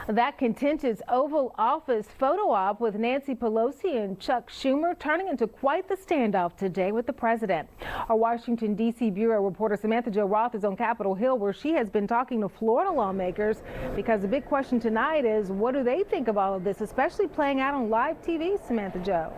That contentious Oval Office photo op with Nancy Pelosi and Chuck Schumer turning into quite the standoff today with the president. Our Washington, D.C. bureau reporter Samantha-Jo is on Capitol Hill, where she has been talking to Florida lawmakers because the big question tonight is, what do they think of all of this, especially playing out on live TV, Samantha-Jo?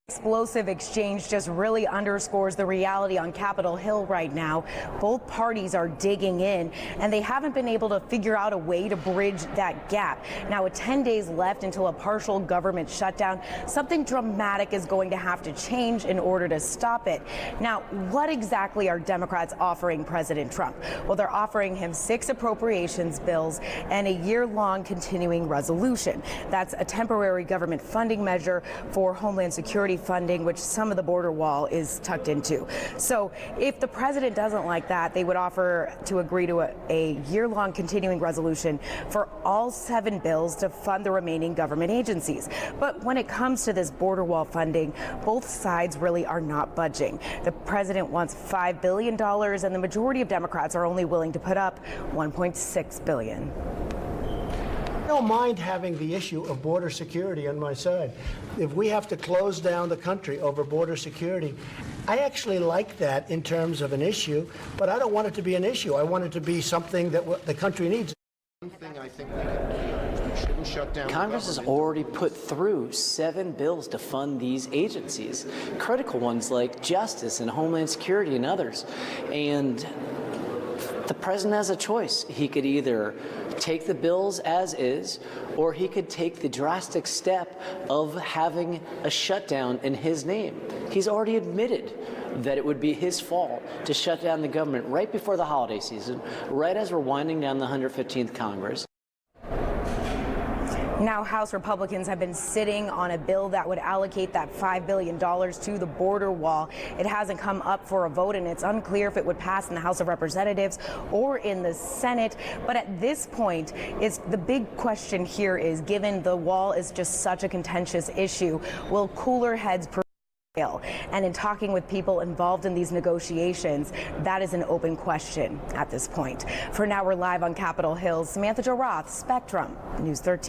Explosive exchange just really underscores the reality on Capitol Hill right now. Both parties are digging in, and they haven't been able to figure out a way to bridge that gap. Now, with 10 days left until a partial government shutdown, something dramatic is going to have to change in order to stop it. Now, what exactly are Democrats offering President Trump? Well, they're offering him 6 appropriations bills and a year-long continuing resolution. That's a temporary government funding measure for Homeland Security funding, which some of the border wall is tucked into. So if the president doesn't like that, they would offer to agree to a year-long continuing resolution for all 7 bills to fund the remaining government agencies. But when it comes to this border wall funding, both sides really are not budging. The president wants $5 billion, and the majority of Democrats are only willing to put up $1.6 billion. I don't mind having the issue of border security on my side. If we have to close down the country over border security, I actually like that in terms of an issue, but I don't want it to be an issue. I want it to be something that the country needs. One thing I think we shouldn't shut down. Congress has already put through 7 bills to fund these agencies, critical ones like Justice and Homeland Security and others. And the president has a choice. He could either take the bills as is, or he could take the drastic step of having a shutdown in his name. He's already admitted that it would be his fault to shut down the government right before the holiday season, right as we're winding down the 115th Congress. Now, House Republicans have been sitting on a bill that would allocate that $5 billion to the border wall. It hasn't come up for a vote, and it's unclear if it would pass in the House of Representatives or in the Senate. But at this point, the big question here is, given the wall is just such a contentious issue, will cooler heads prevail? And in talking with people involved in these negotiations, that is an open question at this point. For now, we're live on Capitol Hill. Samantha-Jo, Spectrum News 13.